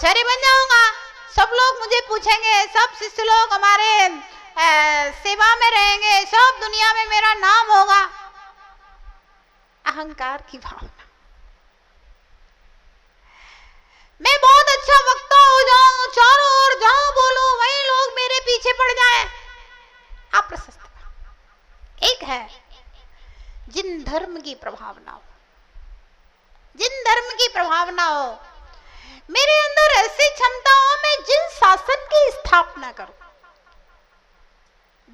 आचार्य बन जाऊंगा, सब लोग मुझे पूछेंगे, सब शिष्य लोग हमारे सेवा में रहेंगे, सब दुनिया में मेरा नाम होगा। अहंकार की भावना, मैं बहुत अच्छा वक्ता हो जाऊं, चारों ओर जहां बोलूं वहीं लोग मेरे पीछे पड़ जाएं। अप्रशस्त। एक है जिन धर्म की प्रभावना हो, जिन धर्म की प्रभावना हो, मेरे अंदर ऐसी क्षमता हो, मैं जिन शासन की स्थापना करूं।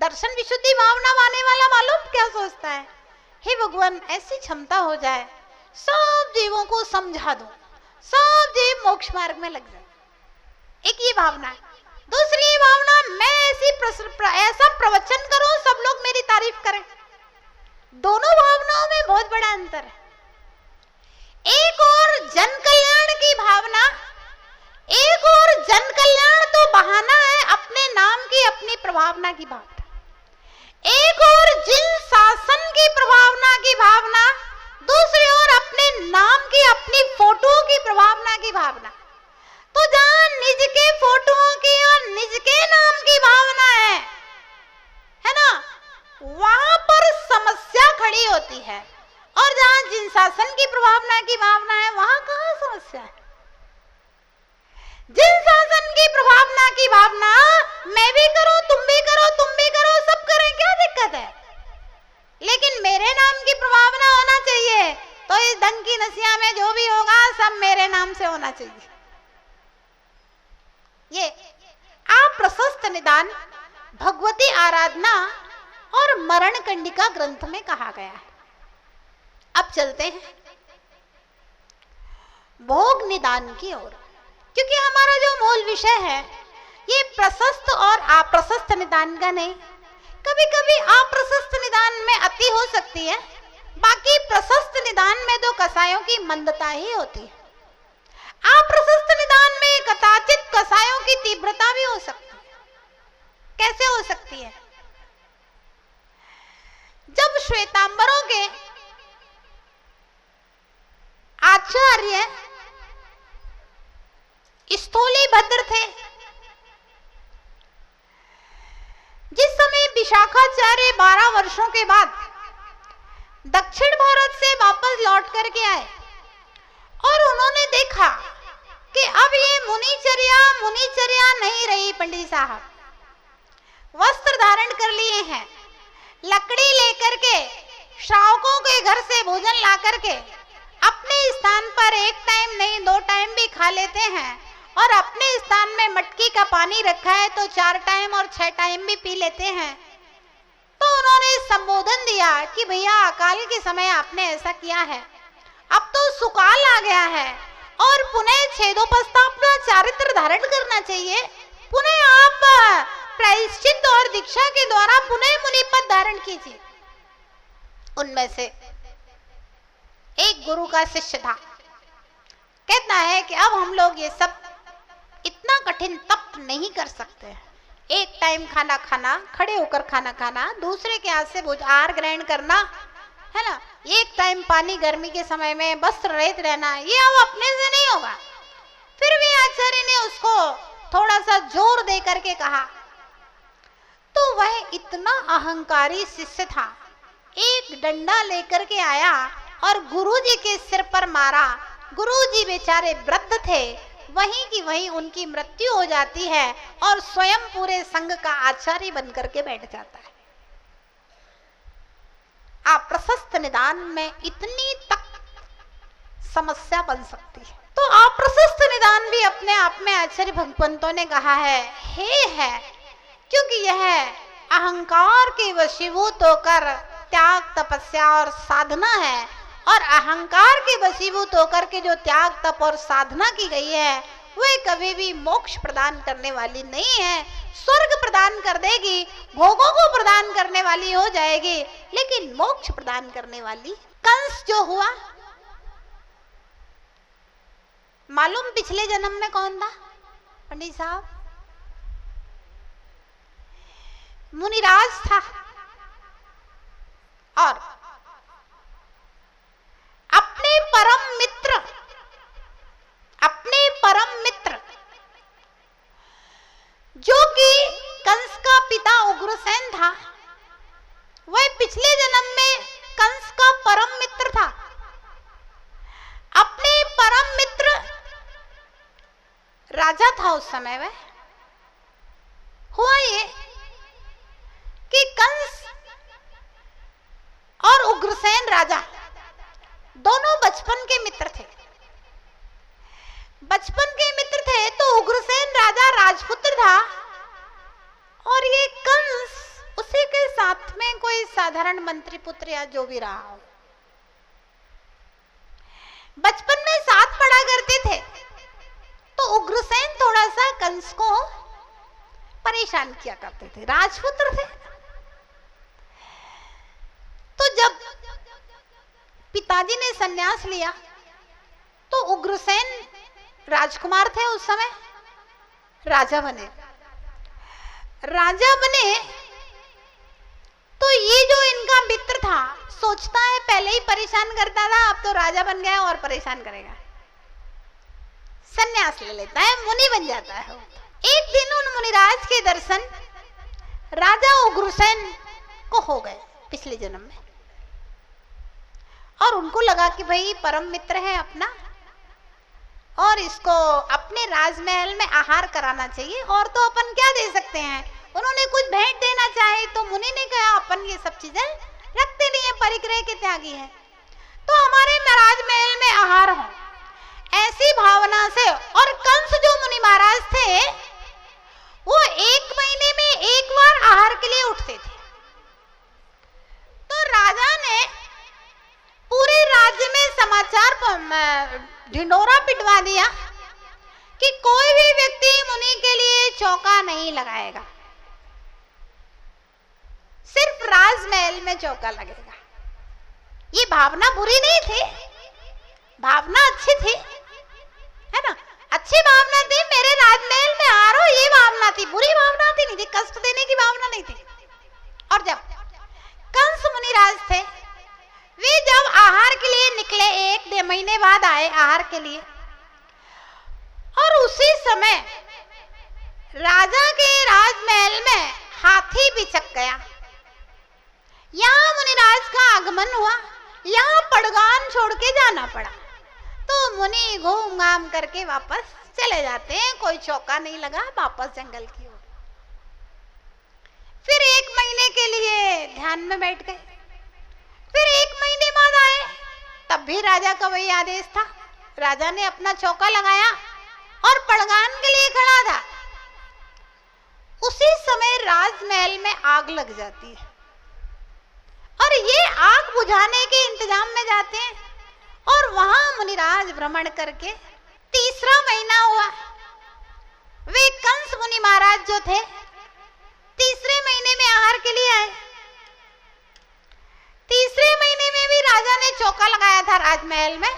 दर्शन विशुद्धि भावना मानने वाला मालूम क्या सोचता है, हे भगवान ऐसी क्षमता हो जाए, सब जीवों को समझा दूं, सब जीव मोक्ष मार्ग में लग जाए। एक ये भावना है। दूसरी भावना, मैं ऐसा प्रवचन करूं सब लोग मेरी तारीफ करें। दोनों भावनाओं में बहुत बड़ा अंतर है। एक और जन कल्याण की भावना, एक और जन कल्याण तो बहाना है अपने नाम की, अपनी प्रभावना की भावना। एक और जिन शासन की प्रभावना की भावना, दूसरी ओर अपने नाम की, अपनी फोटो की प्रभावना की भावना। तो जहां निज के फोटो की और निज के नाम की भावना है ना, वहां पर समस्या खड़ी होती है। और जहां जिन शासन की प्रभावना की भावना है, वहां कहां समस्या है। जिन शासन की प्रभावना की भावना, मैं भी करूं, तुम भी करो, तुम भी करो, सब करें, क्या दिक्कत है। लेकिन मेरे नाम की प्रभावना होना चाहिए, तो इस ढंग की नसिया में जो भी होगा सब मेरे नाम से होना चाहिए। ये अप्रशस्त निदान भगवती आराधना और मरण कंडिका ग्रंथ में कहा गया है। अब चलते हैं भोग निदान की ओर, क्योंकि हमारा जो मूल विषय है ये प्रशस्त और अप्रशस्त निदान का नहीं। कभी कभी अप्रशस्त निदान में अति हो सकती है, बाकी प्रशस्त निदान में तो कसायों की मंदता ही होती है। अप्रशस्त निदान में कदाचित कसायों की तीव्रता भी हो सकती है। कैसे हो सकती है? जब श्वेतांबरों के आचार्य स्थूलीभद्र थे, जिस समय विशाखाचार्य 12 वर्षों के बाद दक्षिण भारत से वापस लौट करके आए और उन्होंने देखा कि अब ये मुनिचर्या नहीं रही। पंडित साहब वस्त्र धारण कर लिए हैं, लकड़ी लेकर के श्रावकों के घर से भोजन ला करके अपने स्थान पर एक टाइम नहीं 2 टाइम भी खा लेते हैं, और अपने स्थान में मटकी का पानी रखा है तो 4 टाइम और 6 टाइम भी पी लेते हैं। तो उन्होंने संबोधन दिया कि भैया अकाल के समय आपने ऐसा किया है, अब तो सुकाल आ गया है और पुनः छेदोपस्थ अपना चारित्र धारण करना चाहिए। पुनः आप प्रायश्चित और दीक्षा के द्वारा पुनः मुनि पद धारण कीजिए। उनमें से एक गुरु का शिष्य था, कहता है कि अब हम लोग ये सब इतना कठिन तप नहीं कर सकते। एक टाइम खाना खाना, खड़े होकर खाना खाना, दूसरे के हाथ से भोजन आहार ग्रहण करना, है ना, एक टाइम पानी गर्मी के समय में वस्त्र रहित रहना, ये अब अपने से नहीं होगा। फिर भी आचार्य ने उसको थोड़ा सा जोर दे करके कहा, तो वह इतना अहंकारी शिष्य था, एक डंडा लेकर के आया और गुरुजी के सिर पर मारा। गुरुजी बेचारे वृद्ध थे, वहीं की वहीं उनकी मृत्यु हो जाती है और स्वयं पूरे संघ का आचार्य बनकर के बैठ जाता है। अप्रशस्त निदान में इतनी तक समस्या बन सकती है। तो अप्रशस्त निदान भी अपने आप में आचार्य भगवंतों ने कहा है क्योंकि यह अहंकार के वशीभूत होकर त्याग तपस्या और साधना है, और अहंकार के वशीभूत होकर के जो त्याग तप और साधना की गई है वह कभी भी मोक्ष प्रदान करने वाली नहीं है। स्वर्ग प्रदान कर देगी, भोगों को प्रदान करने वाली हो जाएगी, लेकिन मोक्ष प्रदान करने वाली। कंस जो हुआ मालूम पिछले जन्म में कौन था पंडित साहब? मुनिराज था, और अपने परम मित्र था उस समय में, हुआ ये कि कंस और उग्रसेन राजा दोनों बचपन के मित्र थे। बचपन के मित्र थे तो उग्रसेन राजा राजपुत्र था और ये कंस उसी के साथ में कोई साधारण मंत्री पुत्र या जो भी रहा हो। बचपन में साथ पढ़ा करते थे तो उग्रसेन थोड़ा सा कंस को परेशान किया करते थे, राजपुत्र थे। तो जब पिताजी ने संन्यास लिया तो उग्रसेन राजकुमार थे उस समय, राजा बने। राजा बने तो ये जो इनका मित्र था सोचता है पहले ही परेशान करता था, अब तो राजा बन गया और परेशान करेगा, संन्यास ले लेता है, मुनि बन जाता है। एक दिन उन मुनिराज के दर्शन राजा उग्रसेन को हो गए पिछले जन्म में, और उनको लगा कि भाई परम मित्र है अपना और इसको अपने राजमहल में आहार कराना चाहिए, और तो अपन क्या दे सकते हैं। उन्होंने कुछ भेंट देना चाहे तो मुनि ने कहा अपन ये सब चीजें रखते नहीं है, परिग्रह के त्यागी है, तो हमारे राजमहल में आहार हो, ऐसी भावना से। और कंस जो मुनि महाराज थे वो 1 महीने में एक बार आहार के लिए उठते थे। तो राजा ने पूरे राज्य में समाचार ढिंडोरा पिटवा दिया कि कोई भी व्यक्ति मुनि के लिए चौका नहीं लगाएगा, सिर्फ राजमहल में चौका लगेगा। ये भावना बुरी नहीं थी, भावना अच्छी थी, है ना, अच्छी भावना थी। मेरे राजमहल में आ रहा हो ये भावना थी, बुरी भावना थी नहीं थी, कष्ट देने की भावना नहीं थी। और जब कंस मुनिराज थे वे जब आहार के लिए निकले, 1 महीने बाद आए आहार के लिए, और उसी समय राजा के राजमहल में हाथी बिचक गया। यहाँ मुनिराज का आगमन हुआ, यहाँ पड़गान छोड़ के जाना पड़ा। तो मुनि घूम घाम करके वापस चले जाते हैं, कोई चौका नहीं लगा, वापस जंगल की ओर। फिर 1 महीने के लिए ध्यान में बैठ गए, फिर 1 महीने बाद आए, तब भी राजा का वही आदेश था। राजा ने अपना चौका लगाया और पड़गान के लिए खड़ा था। उसी समय राजमहल में आग लग जाती है और ये आग बुझाने के इंतजाम में जाते हैं, और वहां मुनिराज भ्रमण करके 3रा महीना हुआ। वे कंस मुनि महाराज जो थे 3रे महीने में आहार के लिए आए। 3रे महीने में भी राजा ने चौका लगाया था राजमहल में,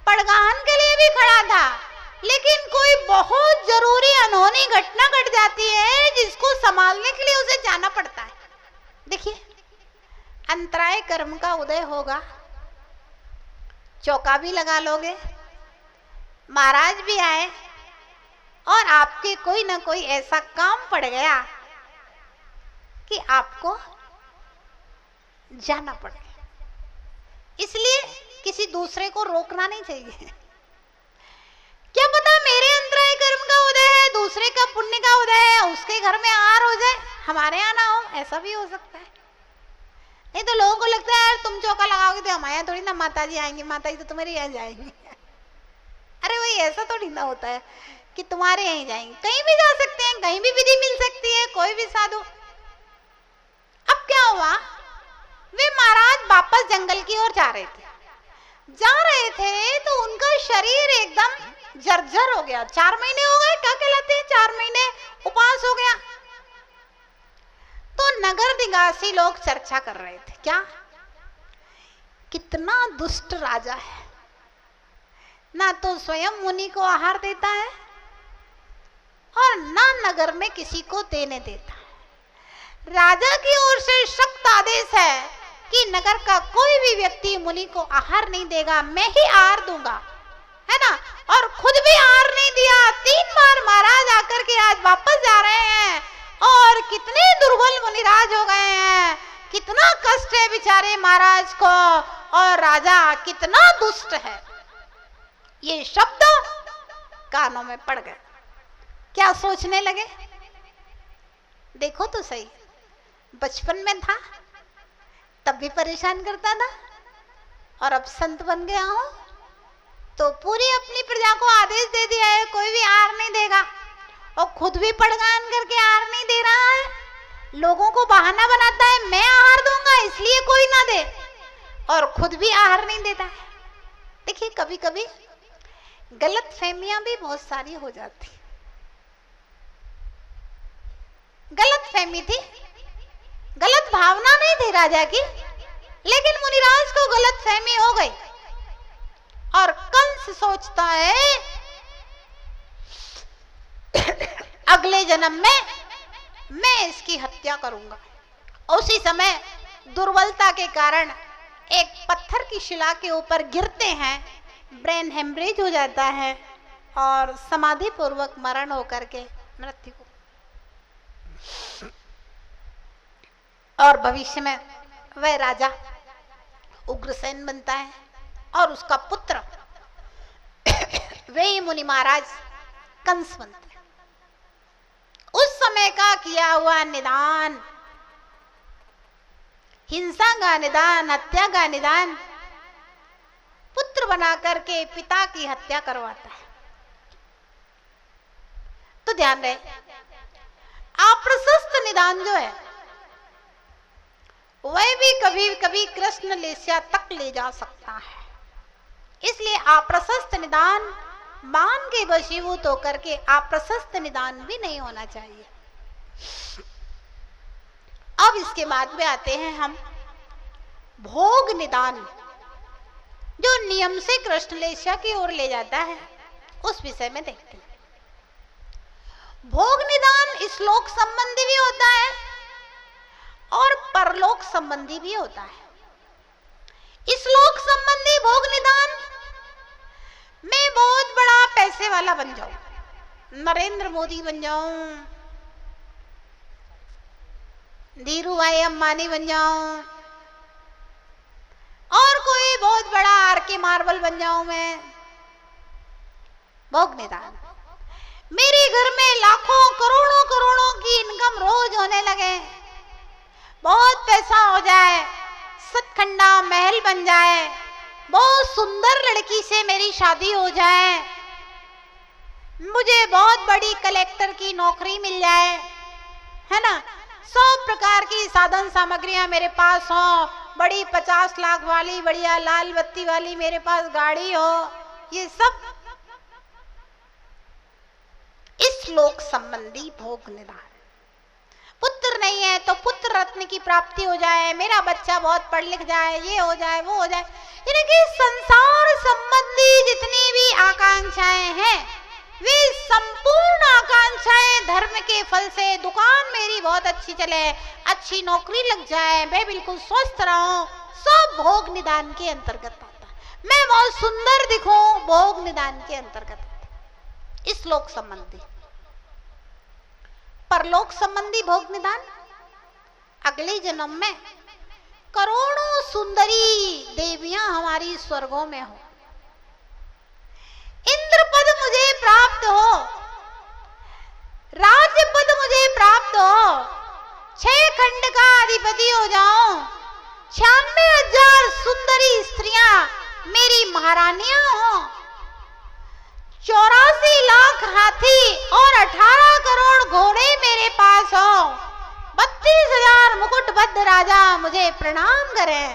पड़गान के लिए भी खड़ा था, लेकिन कोई बहुत जरूरी अनहोनी घटना घट जाती है जिसको संभालने के लिए उसे जाना पड़ता है। देखिए, अंतराय कर्म का उदय होगा, चौका भी लगा लोगे, महाराज भी आए और आपके कोई ना कोई ऐसा काम पड़ गया कि आपको जाना पड़ेगा। इसलिए किसी दूसरे को रोकना नहीं चाहिए। क्या पता मेरे अंतराय कर्म का उदय है, दूसरे का पुण्य का उदय है, उसके घर में आहार हो जाए, हमारे यहाँ ना हो, ऐसा भी हो सकता है। नहीं तो लोगों को लगता है यार तुम चौका लगाओगे तो हमारे यहाँ थोड़ी ना माताजी आएंगी, माताजी तो तुम्हारे यहाँ जाएंगी। अरे वही ऐसा थोड़ी ना होता है कि तुम्हारे यहीं जाएंगे, कहीं भी जा सकते हैं, कहीं भी विधि मिल सकती है, कोई भी साधु। अब क्या हुआ, वे महाराज वापस जंगल की ओर जा रहे थे तो उनका शरीर एकदम जर्जर हो गया। 4 महीने हो गए, क्या कहलाते हैं 4 महीने उपवास हो गया। तो नगर निवासी लोग चर्चा कर रहे थे, क्या कितना दुष्ट राजा है, ना तो स्वयं मुनि को आहार देता है और ना नगर में किसी को देने देता है। राजा की ओर से सख्त आदेश है कि नगर का कोई भी व्यक्ति मुनि को आहार नहीं देगा, मैं ही आहार दूंगा, है ना। और खुद भी आहार नहीं दिया। 3 बार महाराज आकर के आज वापस जा रहे हैं और कितने दुर्बल मुनिराज हो गए हैं, कितना कष्ट है बेचारे महाराज को, और राजा कितना दुष्ट है। ये शब्द कानों में पड़ गए। क्या सोचने लगे? देखो तो सही, बचपन में था तब भी परेशान करता था, और अब संत बन गया हूं तो पूरी अपनी प्रजा को आदेश दे दिया है कोई भी आहार नहीं देगा, और खुद भी पड़गान करके आहार नहीं दे रहा है। लोगों को बहाना बनाता है मैं आहार दूंगा इसलिए कोई ना दे, और खुद भी आहार नहीं देता है। देखिए कभी कभी गलत फहमियां भी बहुत सारी हो जाती। गलत फहमी थी, गलत भावना नहीं थी राजा की, लेकिन मुनिराज को गलत फहमी हो गई, और कंस सोचता है अगले जन्म में मैं इसकी हत्या करूंगा। उसी समय दुर्बलता के कारण एक पत्थर की शिला के ऊपर गिरते हैं, ब्रेन हेमरेज हो जाता है और समाधि पूर्वक मरण होकर के मृत्यु को, और भविष्य में वह राजा उग्रसेन बनता है और उसका पुत्र वे मुनि महाराज कंस बनते हैं। उस समय का किया हुआ निदान, हिंसा का निदान, हत्या का निदान पुत्र बना करके पिता की हत्या करवाता है। तो ध्यान रहे, अप्रशस्त निदान जो है वह भी कभी कभी कृष्ण लेस्या तक ले जा सकता है। इसलिए अप्रशस्त निदान मान के वशीभूत होकर के अप्रशस्त निदान भी नहीं होना चाहिए। अब इसके बाद में आते हैं हम भोग निदान, जो नियम से कृष्ण लेस्या की ओर ले जाता है, उस विषय में देखते हैं। भोग निदान इस्लोक संबंधी भी होता है और परलोक संबंधी भी होता है। इस्लोक संबंधी भोग निदान, मैं बहुत बड़ा पैसे वाला बन जाऊं, नरेंद्र मोदी बन जाऊं, धीरू भाई अंबानी बन जाऊं, और कोई बहुत बड़ा आर.के. मार्बल बन जाऊं मैं। भोग निदान, मेरे घर में लाखों करोड़ों करोड़ों की इनकम रोज होने लगे, बहुत पैसा हो जाए, सतखंडा महल बन जाए, बहुत सुंदर लड़की से मेरी शादी हो जाए, मुझे बहुत बड़ी कलेक्टर की नौकरी मिल जाए, है ना, 100 प्रकार की साधन सामग्रियां मेरे पास हो, बड़ी 50 लाख वाली बढ़िया लाल बत्ती वाली मेरे पास गाड़ी हो, ये सब इस लोक संबंधी भोग निदान। पुत्र नहीं है तो पुत्र रत्न की प्राप्ति हो जाए, मेरा बच्चा बहुत पढ़ लिख जाए, ये हो जाए वो हो जाए, यानी कि संसार संबंधी जितनी भी आकांक्षाएं हैं वे संपूर्ण आकांक्षाएं धर्म के फल से, दुकान मेरी बहुत अच्छी चले, अच्छी नौकरी लग जाए, मैं बिल्कुल स्वस्थ रहूं, सब भोग निदान के अंतर्गत आता है। मैं बहुत सुंदर दिखूं, भोग निदान के अंतर्गत आता है। इस लोक संबंधी। परलोक संबंधी भोग निदान, अगले जन्म में करोड़ों सुंदरी देवियां हमारी स्वर्गों में हो, इंद्र पद मुझे प्राप्त हो, राज्य पद मुझे प्राप्त हो, 6 खंड का अधिपति हो जाऊं, 96,000 सुंदरी स्त्रियां मेरी महारानियां हो, 84 लाख हाथी और 18 करोड़ घोड़े मेरे पास हो, 32,000 मुकुटबद्ध राजा मुझे प्रणाम करें,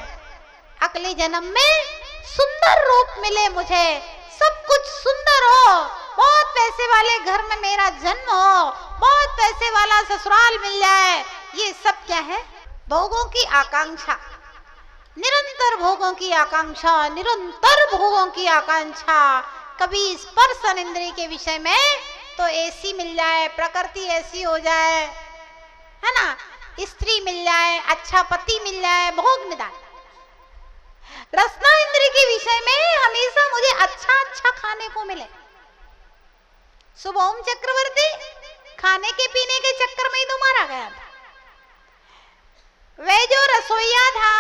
अगले जन्म में सुंदर रूप मिले मुझे, सब कुछ सुंदर हो, बहुत पैसे वाले घर में मेरा जन्म हो, बहुत पैसे वाला ससुराल मिल जाए। ये सब क्या है? भोगों की आकांक्षा, निरंतर भोगों की आकांक्षा, निरंतर भोगों की आकांक्षा। कभी स्पर्शन इंद्रिय के विषय में तो ऐसी मिल जाए, प्रकृति ऐसी हो जाए, है ना, स्त्री मिल जाए, अच्छा पति मिल जाए, भोग निदान। रसना इंद्रिय के विषय में हमेशा मुझे अच्छा अच्छा खाने को मिले। शुभम चक्रवर्ती खाने के पीने के चक्कर में ही तो मारा गया था। वे जो रसोईया था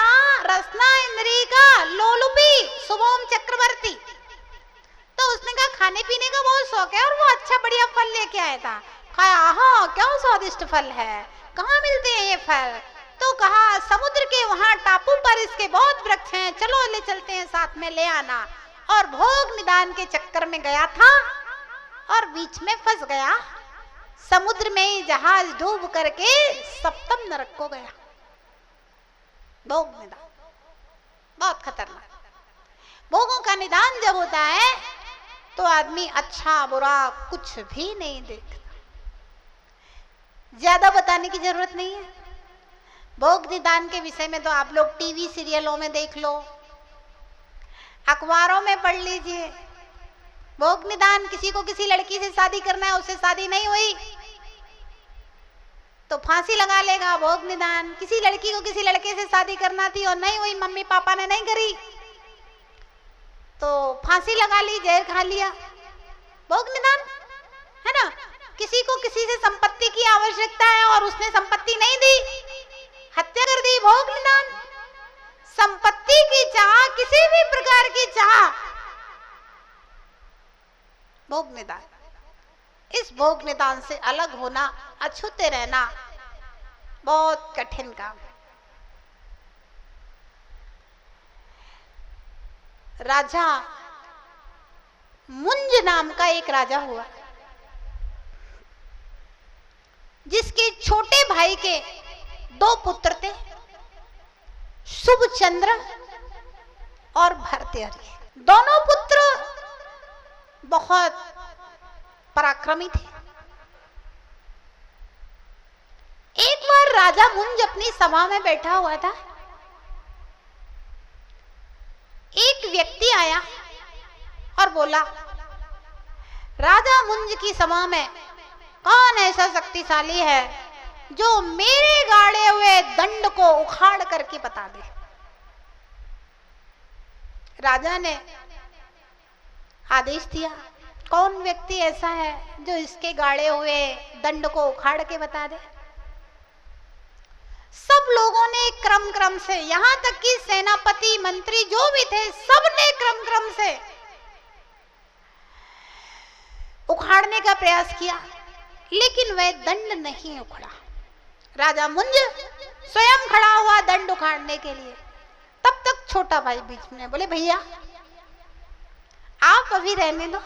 रसना इंद्रिय का लोलुपी शुभम चक्रवर्ती, तो उसने कहा खाने पीने का बहुत शौक है और वो अच्छा बढ़िया फल लेके आया था। खाया, हाँ क्या स्वादिष्ट फल है, कहाँ मिलते हैं ये फल? तो कहा समुद्र के वहां टापू पर इसके बहुत वृक्ष हैं, चलो ले चलते हैं, साथ में ले आना। और भोग निदान के चक्कर में गया था और बीच में फंस गया, समुद्र में ही जहाज डूब करके सप्तम नरक को गया। भोग निदान बहुत खतरनाक। भोगों का निदान जब होता है तो आदमी अच्छा बुरा कुछ भी नहीं देखता। ज्यादा बताने की जरूरत नहीं है। भोग निदान के विषय में तो आप लोग टीवी सीरियलों में देख लो, अखबारों में पढ़ लीजिए। भोग निदान, किसी को किसी लड़की से शादी करना है, उससे शादी नहीं हुई तो फांसी लगा लेगा, भोग निदान। किसी लड़की को किसी लड़के से शादी करना थी और नहीं हुई, मम्मी पापा ने नहीं करी तो फांसी लगा ली, जहर खा लिया, भोग निदान है ना। किसी को किसी से संपत्ति की आवश्यकता है और उसने संपत्ति नहीं दी, हत्या कर दी, भोग निदान। संपत्ति की चाह, किसी भी प्रकार की चाह, भोग निदान। इस भोग निदान से अलग होना, अछूते रहना बहुत कठिन काम है। राजा मुंज नाम का एक राजा हुआ, जिसके छोटे भाई के 2 पुत्र थे, शुभचंद्र और भर्तृहरि। दोनों पुत्र बहुत पराक्रमी थे। एक बार राजा मुंज अपनी सभा में बैठा हुआ था, एक व्यक्ति आया और बोला, राजा मुंज की सभा में कौन ऐसा शक्तिशाली है जो मेरे गाड़े हुए दंड को उखाड़ करके बता दे। राजा ने आदेश दिया, कौन व्यक्ति ऐसा है जो इसके गाड़े हुए दंड को उखाड़ के बता दे। सब लोगों ने क्रम से, यहां तक कि सेनापति मंत्री जो भी थे, सब ने क्रम से उखाड़ने का प्रयास किया, लेकिन वह दंड नहीं उखड़ा। राजा मुंज स्वयं खड़ा हुआ दंड उखाड़ने के लिए। तब तक छोटा भाई बीच में बोले, भैया आप अभी रहने दो,